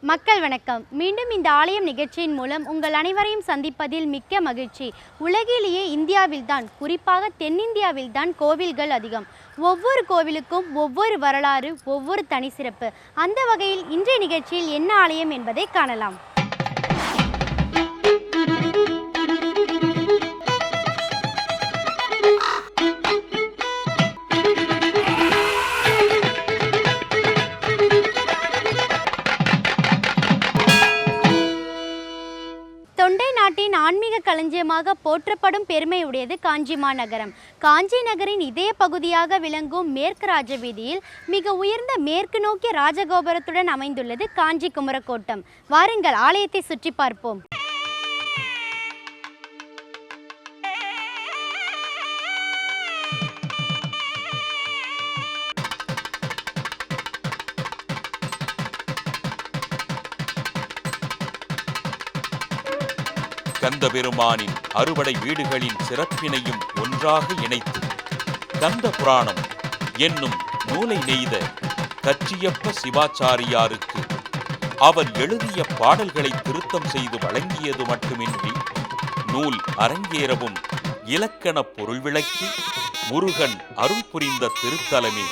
மக்கள் வணக்கம். மீண்டும் இந்த ஆலயம் நிகழ்ச்சியின் மூலம் உங்கள் அனைவரையும் சந்திப்பதில் மிக்க மகிழ்ச்சி. உலகிலேயே இந்தியாவில்தான், குறிப்பாக தென்னிந்தியாவில்தான் கோவில்கள் அதிகம். ஒவ்வொரு கோவிலுக்கும் ஒவ்வொரு வரலாறு, ஒவ்வொரு தனி சிறப்பு. அந்த வகையில் இன்றைய நிகழ்ச்சியில் என்ன ஆலயம் என்பதை காணலாம். தொண்டை நாட்டின் ஆன்மீக களஞ்சியமாக போற்றப்படும் பெருமையுடையது காஞ்சி மாநகரம். காஞ்சி நகரின் இதய பகுதியாக விளங்கும் மேற்கு ராஜவீதியில் மிக உயர்ந்த மேற்கு நோக்கிய ராஜகோபுரத்துடன் அமைந்துள்ளது காஞ்சி குமரக்கோட்டம். வாருங்கள், ஆலயத்தை சுற்றி பார்ப்போம். கந்த பெருமானின் அறுபடை வீடுகளின் சிறப்பினையும் ஒன்றாக இணைத்து கந்த புராணம் என்னும் நூலை நெய்த கச்சியப்ப சிவாச்சாரியாருக்கு அவர் எழுதிய பாடல்களை திருத்தம் செய்து வழங்கியது மட்டுமின்றி நூல் அரங்கேறவும் இலக்கண பொருள் விளக்கி முருகன் அருள் புரிந்த திருத்தலமே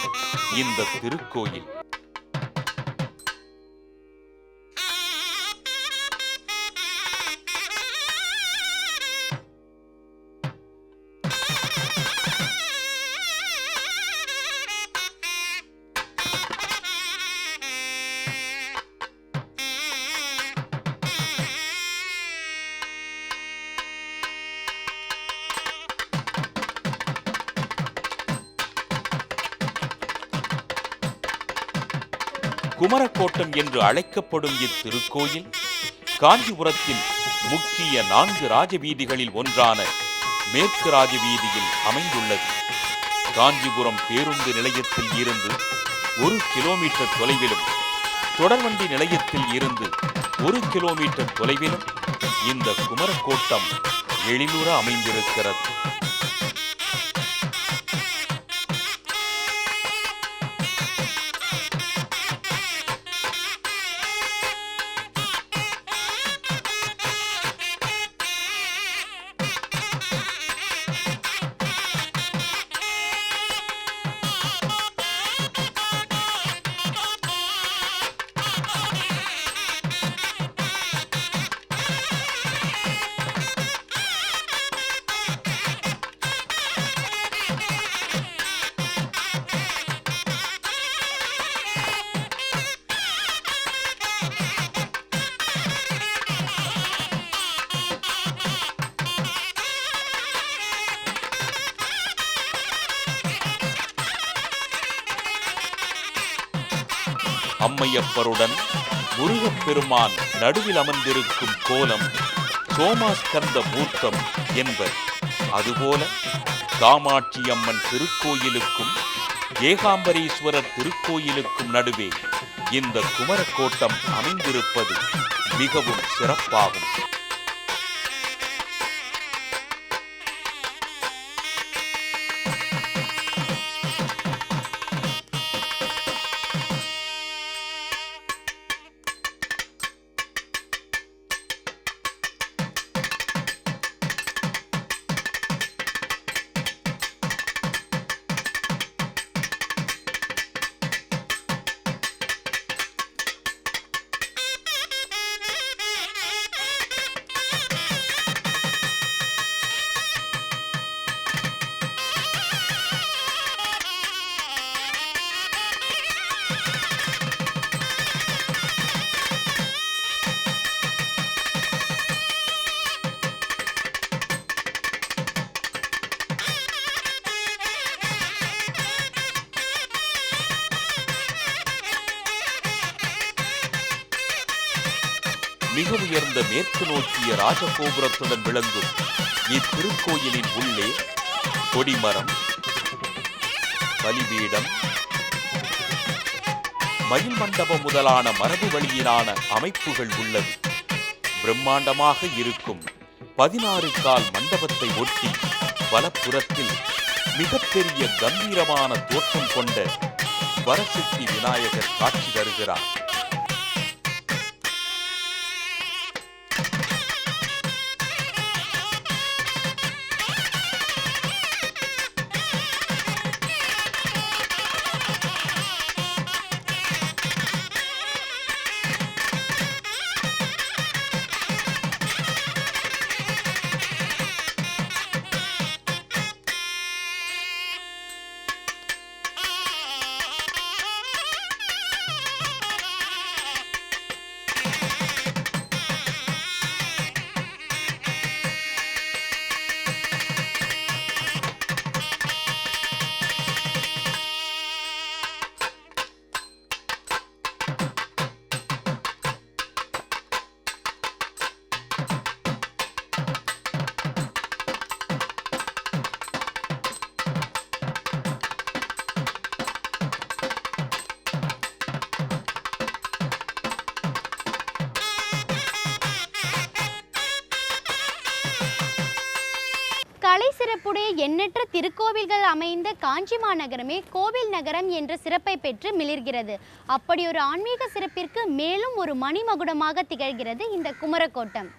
இந்த திருக்கோயில். குமரக்கோட்டம் என்று அழைக்கப்படும் இத்திருக்கோயில் காஞ்சிபுரத்தின் முக்கிய 4 ராஜவீதிகளில் ஒன்றான மேற்கு ராஜவீதியில் அமைந்துள்ளது. காஞ்சிபுரம் பேருந்து நிலையத்தில் இருந்து 1 கிலோமீட்டர் தொலைவிலும், தொடர்வண்டி நிலையத்தில் இருந்து 1 கிலோமீட்டர் தொலைவிலும் இந்த குமரக்கோட்டம் எழிலுற அமைந்திருக்கிறது. அம்மையப்பருடன் முருகப்பெருமான் நடுவில் அமர்ந்திருக்கும் கோலம் சோமாஸ்கந்த மூர்த்தம் என்பர். அதுபோல காமாட்சி அம்மன் திருக்கோயிலுக்கும் ஏகாம்பரேஸ்வரர் திருக்கோயிலுக்கும் நடுவே இந்த குமரக்கோட்டம் அமைந்திருப்பது மிகவும் சிறப்பாகும். மிக உயர்ந்த மேற்கு நோக்கிய ராஜகோபுரத்துடன் விளங்கும் இத்திருக்கோயிலின் உள்ளே கொடிமரம், பலிபீடம், மயில் மண்டபம் முதலான மரபு வழியிலான அமைப்புகள் உள்ளது. பிரம்மாண்டமாக இருக்கும் 16 கால் மண்டபத்தை ஒட்டி வலப்புறத்தில் மிகப்பெரிய கம்பீரமான தோற்றம் கொண்ட வரசித்தி விநாயகர் காட்சி தருகிறார். சிறப்புடைய எண்ணற்ற திருக்கோவில்கள் அமைந்த காஞ்சி மாநகரமே கோவில் நகரம் என்ற சிறப்பை பெற்று மிளிர்கிறது. அப்படி ஒரு ஆன்மீக சிறப்பிற்கு மேலும் ஒரு மணிமகுடமாக திகழ்கிறது இந்த குமரக்கோட்டம்.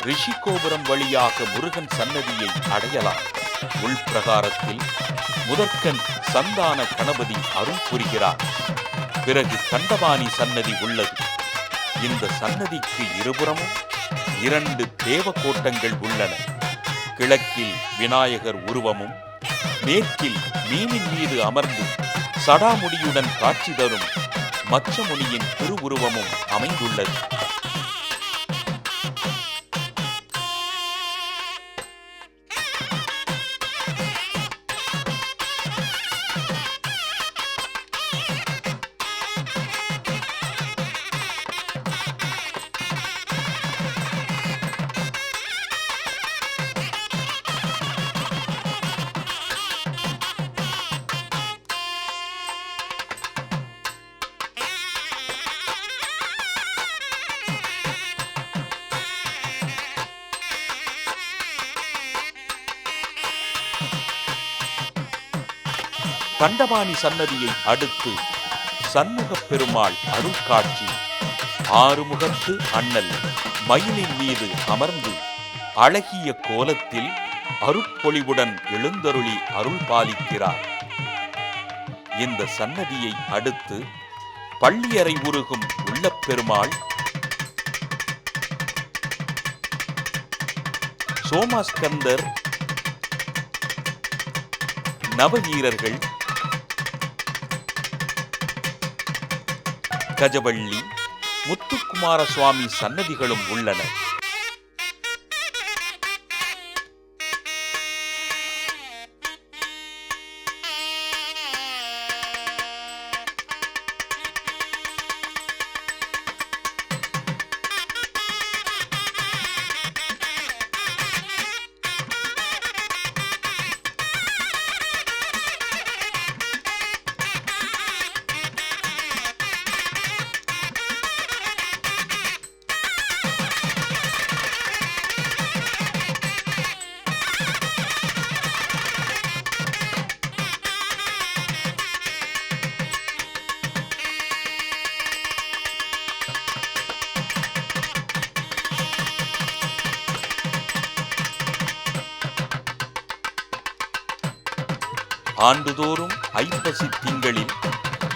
ரிஷிகோபுரம் வழியாக முருகன் சன்னதியை அடையலாம். உள்பிரகாரத்தில் முதற்கண் சந்தான கணபதி அருள் புரிகிறார். பிறகு தண்டபாணி சன்னதி உள்ளது. இந்த சன்னதிக்கு இருபுறமும் 2 தேவகோட்டங்கள் உள்ளன. கிழக்கில் விநாயகர் உருவமும் மேற்கில் மீனின் மீது அமர்ந்து சடாமுடியுடன் காட்சி தரும் மச்சமுனியின் திருவுருவமும் அமைந்துள்ளது. தண்டபாணி சன்னதியை அடுத்து சண்முகப் பெருமாள் அருள்காட்சி. 6 முகத்து அண்ணல் மயிலின் மீது அமர்ந்து அழகிய கோலத்தில் அருட்பொழிவுடன் எழுந்தருளி அருள் பாலிக்கிறார். இந்த சன்னதியை அடுத்து பள்ளியறை உருகும் உள்ளப் பெருமாள், சோமாஸ்கந்தர், நவவீரர்கள், கஜவள்ளி, முத்துக்குமார சுவாமி சன்னதிகளும் உள்ளன. ஆண்டுதோறும் ஐப்பசி திங்களில்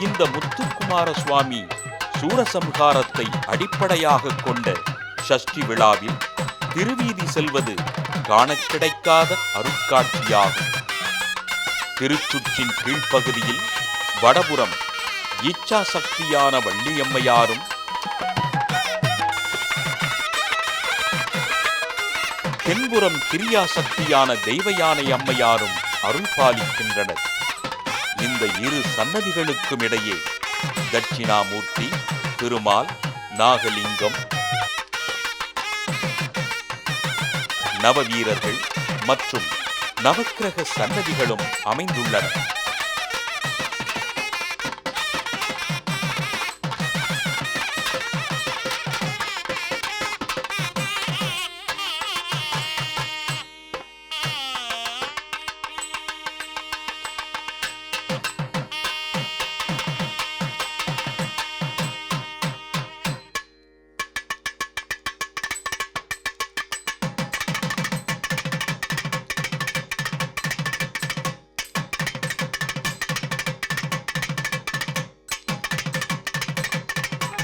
இந்த முத்துக்குமார சுவாமி சூரசம்ஹாரத்தை அடிப்படையாக கொண்ட ஷஷ்டி விழாவில் திருவீதி செல்வது காண கிடைக்காத அருட்காட்சியாகும். திருச்சுற்றின் கீழ்ப்பகுதியில் வடபுறம் இச்சா சக்தியான வள்ளியம்மையாரும், தென்புறம் கிரியாசக்தியான தெய்வயானை அம்மையாரும் அருள் பாலிக்கின்றனர். இந்த 2 சன்னதிகளுக்கும் இடையே தட்சிணாமூர்த்தி, திருமால், நாகலிங்கம், நவவீரர்கள் மற்றும் நவக்கிரக சன்னதிகளும் அமைந்துள்ளன.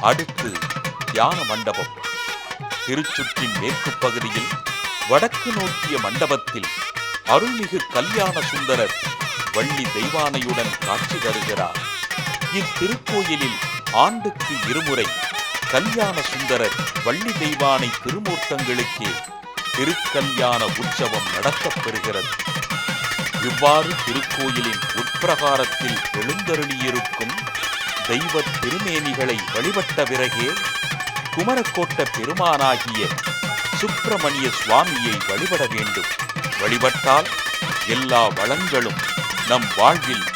அடுத்து தியான மண்டபம். திருச்சுற்றின் மேற்கு பகுதியில் வடக்கு நோக்கிய மண்டபத்தில் அருள்மிகு கல்யாண சுந்தரர் வள்ளி தெய்வானையுடன் காட்சி தருகிறார். இத்திருக்கோயிலில் ஆண்டுக்கு 2 முறை கல்யாண சுந்தரர் வள்ளி தெய்வானை திருமூர்த்தங்களுக்கே திருக்கல்யாண உற்சவம் நடத்தப்பெறுகிறது. இவ்வாறு திருக்கோயிலின் உட்பிரகாரத்தில் எழுந்தருளியிருக்கும் தெய்வ திருமேனிகளை வழிபட்ட பிறகே குமரக்கோட்ட பெருமானாகிய சுப்பிரமணிய சுவாமியை வழிபட வேண்டும். வழிபட்டால் எல்லா வளங்களும் நம் வாழ்வில்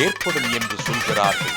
ஏற்படும் என்று சொல்கிறார்கள்.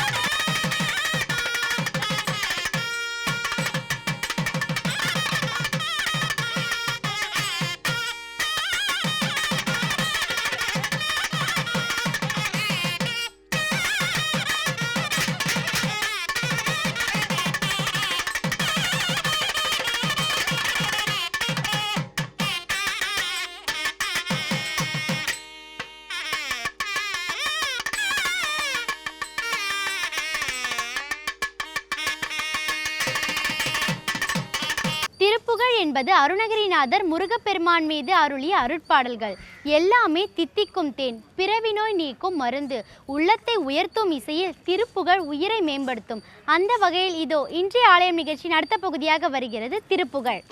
திருப்புகழ் என்பது அருணகிரிநாதர் முருகப்பெருமான் மீது அருளிய அருட்பாடல்கள். எல்லாமே தித்திக்கும் தேன், பிறவி நோய் நீக்கும் மருந்து, உள்ளத்தை உயர்த்தும் இசையில் திருப்புகழ் உயிரை மேம்படுத்தும். அந்த வகையில் இதோ இன்றைய ஆலயம் நிகழ்ச்சியின் அடுத்த பகுதியாக வருகிறது திருப்புகழ்.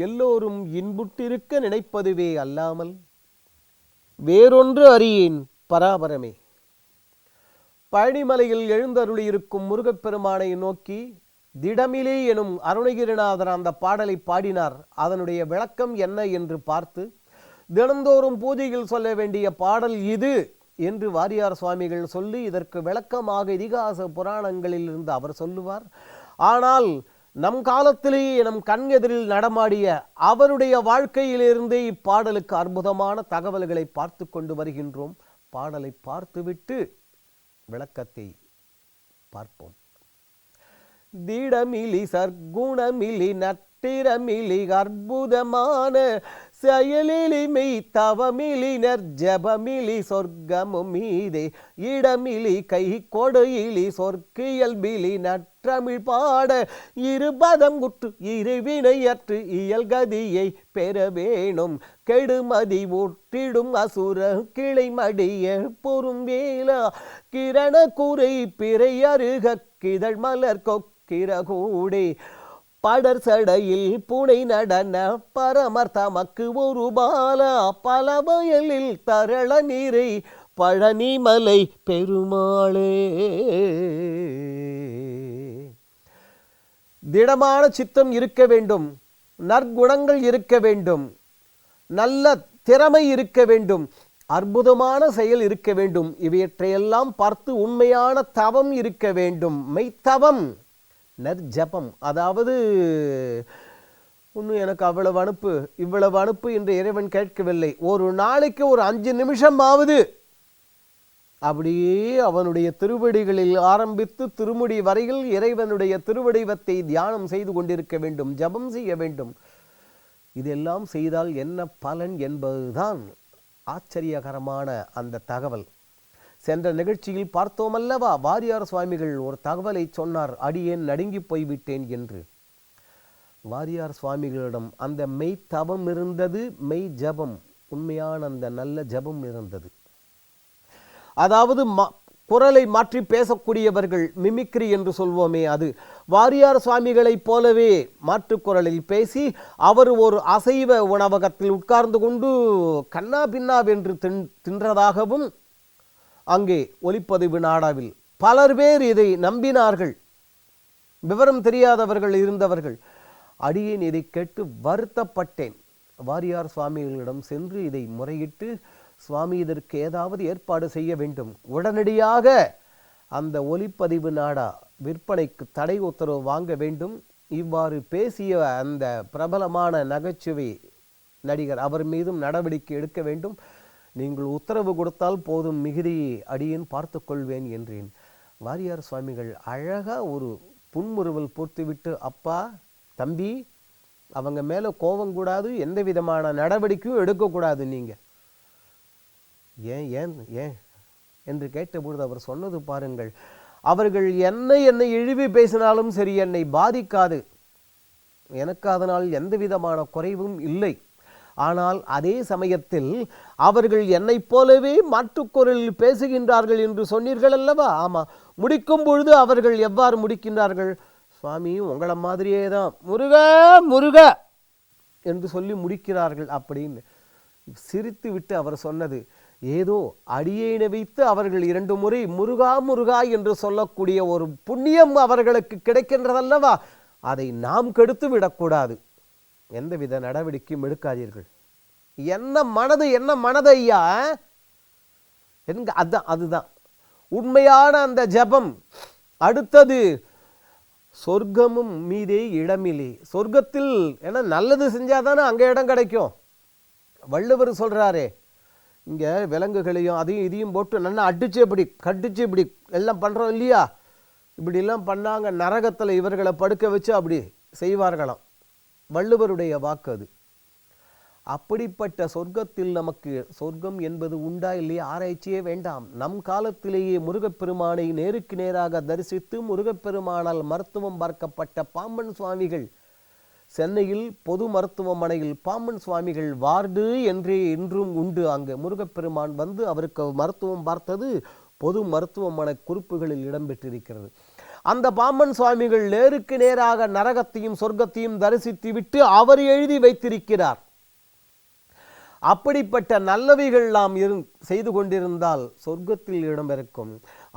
எல்லோரும் இன்புற்றிருக்க நினைப்பதுவே அல்லாமல் வேறொன்று அறியேன் பராபரமே. பழனிமலையில் எழுந்தருளியிருக்கும் முருகப்பெருமானை நோக்கி திடமிலே எனும் அருணகிரிநாதர் அந்த பாடலை பாடினார். அதனுடைய விளக்கம் என்ன என்று பார்த்து தினந்தோறும் பூஜையில் சொல்ல வேண்டிய பாடல் இது என்று வாரியார் சுவாமிகள் சொல்லி இதற்கு விளக்கமாக இதிகாச புராணங்களில் இருந்து அவர் சொல்லுவார். ஆனால் நம் காலத்திலேயே நம் கண் எதிரில் நடமாடிய அவருடைய வாழ்க்கையிலிருந்தே இப்பாடலுக்கு அற்புதமான தகவல்களை பார்த்து கொண்டு வருகின்றோம். பாடலை பார்த்துவிட்டு விளக்கத்தை பார்ப்போம். திடமிலி சர்க்குணமிலி நட்டிரமிலி அற்புதமான செயலிலி மெய் தவமிலி நற்ஜபமிலி சொர்க்கமும் மீதே இடமிலி கை கொடையிலி சொற்கியல்பிலி நற்றமிழ் பாட இருபதம் குற்று இருவினையற்று இயல்கதியை பெற வேணும் கெடுமதி ஒட்டிடும் அசுர கிளை மடிய பொறும்பேலா கிரண குறை பிறை அருக கிதழ் மலர் கொக்கிரகூடே படர் சடையில் புனை நடன பரமர் தமக்கு ஒரு பால பல வயலில் தரள நீரை பழனிமலை பெருமாளே. திடமான சித்தம் இருக்க வேண்டும், நற்குணங்கள் இருக்க வேண்டும், நல்ல திறமை இருக்க வேண்டும், அற்புதமான செயல் இருக்க வேண்டும். இவற்றையெல்லாம் பார்த்து உண்மையான தவம் இருக்க வேண்டும். மெய்த்தவம், நற்ஜபம். அதாவது ஒன்றும் எனக்கு அவ்வளவு அனுப்பு இவ்வளவு அனுப்பு என்று இறைவன் கேட்கவில்லை. ஒரு நாளைக்கு ஒரு 5 நிமிஷமாவது அப்படியே அவனுடைய திருவடிகளில் ஆரம்பித்து திருமுடி வரையில் இறைவனுடைய திருவடிவத்தை தியானம் செய்து கொண்டிருக்க வேண்டும், ஜபம் செய்ய வேண்டும். இதெல்லாம் செய்தால் என்ன பலன் என்பதுதான் ஆச்சரியகரமான அந்த தகவல். சென்ற நிகழ்ச்சியில் பார்த்தோம் அல்லவா, வாரியார் சுவாமிகள் ஒரு தகவலை சொன்னார், அடியேன் நடுங்கி போய்விட்டேன் என்று. வாரியார் சுவாமிகளிடம் அந்த மெய் தவம் இருந்தது, மெய் ஜபம், உண்மையான அந்த நல்ல ஜபம் இருந்தது. அதாவது குரலை மாற்றி பேசக்கூடியவர்கள், மிமிக்ரி என்று சொல்வோமே, அது வாரியார் சுவாமிகளைப் போலவே மாற்றுக்குரலில் பேசி அவர் ஒரு அசைவ உணவகத்தில் உட்கார்ந்து கொண்டு கண்ணா பின்னாவென்று தின்றதாகவும் அங்கே ஒலிப்பதிவு நாடாவில் பலர் பேர் இதை நம்பினார்கள். விவரம் தெரியாதவர்கள் இருந்தவர்கள். அடியேன் இதை கேட்டு வருத்தப்பட்டேன். வாரியார் சுவாமிகளிடம் சென்று இதை முறையிட்டு, சுவாமி இதற்கு ஏதாவது ஏற்பாடு செய்ய வேண்டும், உடனடியாக அந்த ஒலிப்பதிவு நாடா விற்பனைக்கு தடை உத்தரவு வாங்க வேண்டும். இவ்வாறு பேசிய அந்த பிரபலமான நகைச்சுவை நடிகர் அவர் மீதும் நடவடிக்கை எடுக்க வேண்டும். நீங்கள் உத்தரவு கொடுத்தால் போதும், மிகுதியை அடியேன் பார்த்து கொள்வேன் என்றேன். வாரியார் சுவாமிகள் அழகா ஒரு புன்முறுவல் போர்த்துவிட்டு, அப்பா தம்பி, அவங்க மேலே கோபம் கூடாது, எந்த விதமான நடவடிக்கையும் எடுக்கக்கூடாது, நீங்கள் ஏன் ஏன் ஏன் என்று கேட்டபொழுது அவர் சொன்னது பாருங்கள், அவர்கள் என்னை இழிவு பேசினாலும் சரி என்னை பாதிக்காது, எனக்கு அதனால் எந்த விதமான குறைவும் இல்லை. ஆனால் அதே சமயத்தில் அவர்கள் என்னை போலவே மாற்றுக்குரலில் பேசுகின்றார்கள் என்று சொன்னீர்கள் அல்லவா? ஆமாம். முடிக்கும் பொழுது அவர்கள் எவ்வாறு முடிக்கின்றார்கள்? சுவாமி உங்களை மாதிரியே தான் முருகா முருகா என்று சொல்லி முடிக்கிறார்கள். அப்படின்னு சிரித்து விட்டு அவர் சொன்னது, ஏதோ அடியேனை வைத்து அவர்கள் 2 முறை முருகா முருகா என்று சொல்லக்கூடிய ஒரு புண்ணியம் அவர்களுக்கு கிடைக்கின்றதல்லவா, அதை நாம் கெடுத்து விடக்கூடாது. எந்தவித நடவடிக்கையும் எடுக்காதீர்கள். என்ன மனது ஐயா, அதுதான் உண்மையான அந்த ஜபம். அடுத்தது சொர்க்கமும் மீதே இடமில்லை. சொர்க்கத்தில் ஏன்னா நல்லது செஞ்சாதானே அங்கே இடம் கிடைக்கும். வள்ளுவர் சொல்றாரே, இங்க விலங்குகளையும் அதையும் இதையும் போட்டு நல்லா அடிச்சு இப்படி கடிச்சு இப்படி எல்லாம் பண்றோம் இல்லையா, இப்படிலாம் பண்ணாங்க, நரகத்தில் இவர்களை படுக்க வச்சு அப்படி செய்வார்களாம். வள்ளுவருடைய வாக்கு அது. அப்படிப்பட்ட சொர்க்கத்தில் நமக்கு சொர்க்கம் என்பது உண்டா இல்லையா ஆராய்ச்சியே வேண்டாம். நம் காலத்திலேயே முருகப்பெருமானை நேருக்கு நேராக தரிசித்து முருகப்பெருமானால் மருத்துவம் பார்க்கப்பட்ட பாம்பன் சுவாமிகள் சென்னையில் பொது மருத்துவமனையில் பாம்பன் சுவாமிகள் வார்டு என்றே இன்றும் உண்டு. அங்கு முருகப்பெருமான் வந்து அவருக்கு மருத்துவம் பார்த்தது பொது மருத்துவமனை குறிப்புகளில் இடம்பெற்றிருக்கிறது. அந்த பாம்பன் சுவாமிகள் நேருக்கு நேராக நரகத்தையும் சொர்க்கத்தையும் தரிசித்து விட்டு அவர் எழுதி வைத்திருக்கிறார். அப்படிப்பட்ட நல்லவைகள் நாம் செய்து கொண்டிருந்தால் சொர்க்கத்தில் இடம் இருக்கும்.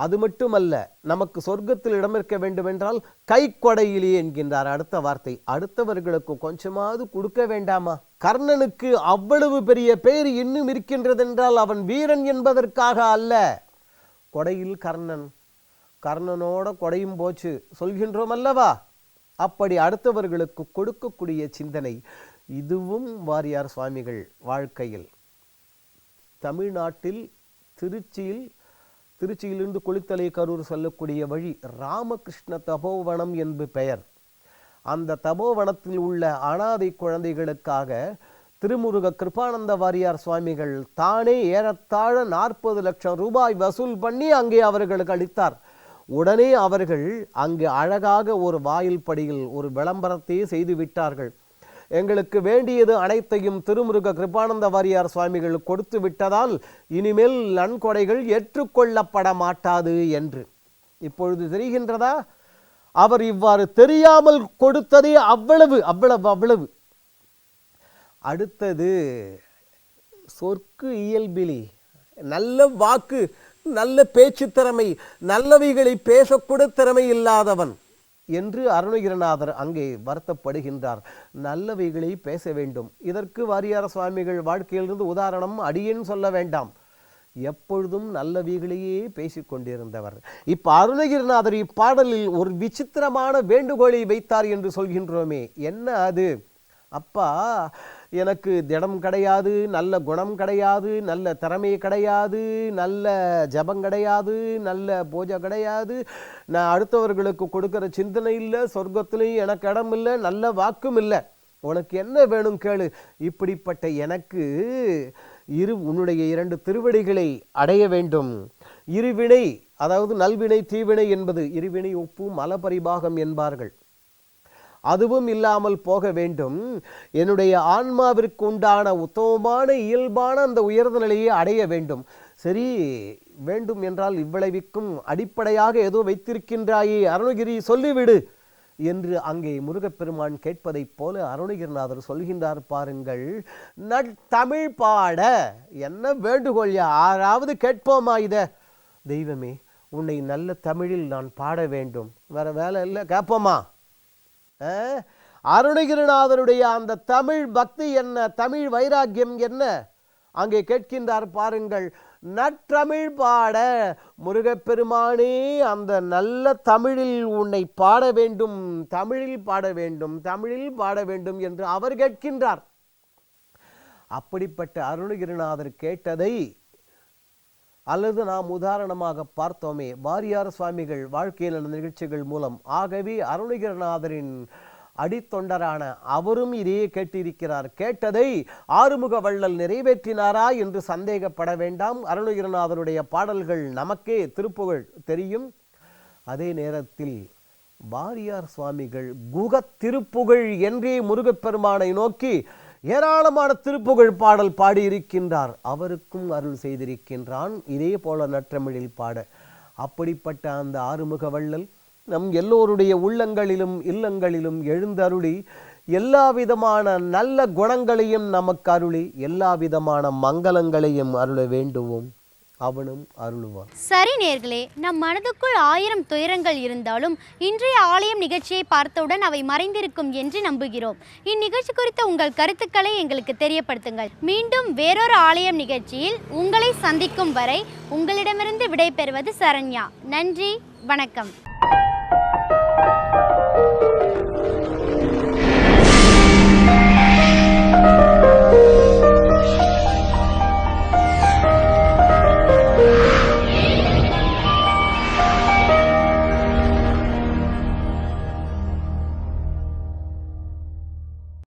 அது மட்டுமல்ல, நமக்கு சொர்க்கத்தில் இடம் இருக்க வேண்டும் என்றால் கை கொடையிலே என்கின்றார் அடுத்த வார்த்தை. அடுத்தவர்களுக்கு கொஞ்சமாவது கொடுக்க வேண்டாமா? கர்ணனுக்கு அவ்வளவு பெரிய பெயர் இன்னும் இருக்கின்றது என்றால் அவன் வீரன் என்பதற்காக அல்ல. கொடையில் கர்ணனோட கொடையும் போச்சு சொல்கின்றோம் அல்லவா? அப்படி அடுத்தவர்களுக்கு கொடுக்கக்கூடிய சிந்தனை இதுவும் வாரியார் சுவாமிகள் வாழ்க்கையில். தமிழ்நாட்டில் திருச்சியிலிருந்து குளித்தலை கரூர் செல்லக்கூடிய வழி ராமகிருஷ்ண தபோவனம் என்று பெயர். அந்த தபோவனத்தில் உள்ள அனாதை குழந்தைகளுக்காக திருமுருக கிருபானந்த வாரியார் சுவாமிகள் தானே ஏறத்தாழ 40 லட்சம் ரூபாய் வசூல் பண்ணி அங்கே அவர்களுக்கு அளித்தார். உடனே அவர்கள் அங்கு அழகாக ஒரு வாயில் படியில் ஒரு விளம்பரத்தையே செய்து விட்டார்கள். எங்களுக்கு வேண்டியது அனைத்தையும் திருமுருக கிருபானந்த வாரியார் சுவாமிகள் கொடுத்து விட்டதால் இனிமேல் நன்கொடைகள் ஏற்றுக்கொள்ளப்பட மாட்டாது என்று. இப்பொழுது தெரிகின்றதா? அவர் இவ்வாறு தெரியாமல் கொடுத்ததே அவ்வளவு. அடுத்தது சொற்கு இயல்பிலி, நல்ல வாக்கு, நல்ல பேச்சு திறமை, நல்லவைகளை பேசக்கூட திறமை இல்லாதவன் என்று அருணகிரிநாதர் அங்கே வருத்தப்படுகின்றார். நல்லவைகளை பேச வேண்டும். இதற்கு வாரியார் சுவாமிகள் வாழ்க்கையிலிருந்து உதாரணம் அடியேன் சொல்ல வேண்டாம். எப்பொழுதும் நல்லவைகளையே பேசிக்கொண்டிருந்தவர். இப்ப அருணகிரிநாதர் இப்பாடலில் ஒரு விசித்திரமான வேண்டுகோளை வைத்தார் என்று சொல்கின்றோமே, என்ன அது? அப்பா, எனக்கு திடம் கிடையாது, நல்ல குணம் கிடையாது, நல்ல திறமை கிடையாது, நல்ல ஜபம் கிடையாது, நல்ல பூஜை கிடையாது, நான் அடுத்தவர்களுக்கு கொடுக்கிற சிந்தனை இல்லை, சொர்க்கத்திலையும் எனக்கு இடம் இல்லை, நல்ல வாக்கும் இல்லை, உனக்கு என்ன வேணும் கேளு. இப்படிப்பட்ட எனக்கு உன்னுடைய 2 திருவடிகளை அடைய வேண்டும். இருவினை, அதாவது நல்வினை தீவினை என்பது இருவினை ஒப்பு மலபரிபாகம் என்பார்கள், அதுவும் இல்லாமல் போக வேண்டும். என்னுடைய ஆன்மாவிற்கு உண்டான உத்தமமான இயல்பான அந்த உயர்ந்த நிலையை அடைய வேண்டும். சரி, வேண்டும் என்றால் இவ்வளவிற்கும் அடிப்படையாக ஏதோ வைத்திருக்கின்றாயே அருணகிரி, சொல்லிவிடு என்று அங்கே முருகப்பெருமான் கேட்பதைப் போல அருணகிரிநாதர் சொல்கின்றார் பாருங்கள். நற்தமிழ் பாட என்ன வேண்டுகோள், யாராவது கேட்போமா இத? தெய்வமே, உன்னை நல்ல தமிழில் நான் பாட வேண்டும், வேற வேலை இல்லை, கேட்போமா? அருணகிரிநாதருடைய அந்த தமிழ் பக்தி என்ன, தமிழ் வைராக்கியம் என்ன அங்கே கேட்கின்றார் பாருங்கள். நற்றமிழ் பாட, முருகப்பெருமானே அந்த நல்ல தமிழில் உன்னை பாட வேண்டும், தமிழில் பாட வேண்டும், தமிழில் பாட வேண்டும் என்று அவர் கேட்கின்றார். அப்படிப்பட்ட அருணகிரிநாதர் கேட்டதை அல்லது நாம் உதாரணமாக பார்த்தோமே வாரியார் சுவாமிகள் வாழ்க்கையில் நிகழ்ச்சிகள் மூலம். ஆகவே அருணகிரிநாதரின் அடித்தொண்டரான அவரும் இதையே கேட்டிருக்கிறார். கேட்டதை ஆறுமுக வள்ளல் நிறைவேற்றினாரா என்று சந்தேகப்பட வேண்டாம். அருணகிரிநாதருடைய பாடல்கள் நமக்கே திருப்புகழ் தெரியும். அதே நேரத்தில் வாரியார் சுவாமிகள் குக திருப்புகழ் என்றே முருகப்பெருமானை நோக்கி ஏராளமான திருப்புகழ் பாடல் பாடியிருக்கின்றார். அவருக்கும் அருள் செய்திருக்கின்றான் இதே போல நற்றமிழில் பாட. அப்படிப்பட்ட அந்த ஆறுமுக வள்ளல் நம் எல்லோருடைய உள்ளங்களிலும் இல்லங்களிலும் எழுந்தருளி எல்லா விதமான நல்ல குணங்களையும் நமக்கு அருளி எல்லா விதமான மங்களங்களையும் அருள வேண்டுவோம். அவனும் அருளுவான். சரி நேர்களே, நம் மனதுக்குள் 1000 துயரங்கள் இருந்தாலும் இன்றைய ஆலயம் நிகழ்ச்சியை பார்த்தவுடன் அவை மறைந்திருக்கும் என்று நம்புகிறோம். இந்நிகழ்ச்சி குறித்த உங்கள் கருத்துக்களை எங்களுக்கு தெரியப்படுத்துங்கள். மீண்டும் வேறொரு ஆலயம் நிகழ்ச்சியில் உங்களை சந்திக்கும் வரை உங்களிடமிருந்து விடைபெறுவது சரண்யா. நன்றி, வணக்கம்.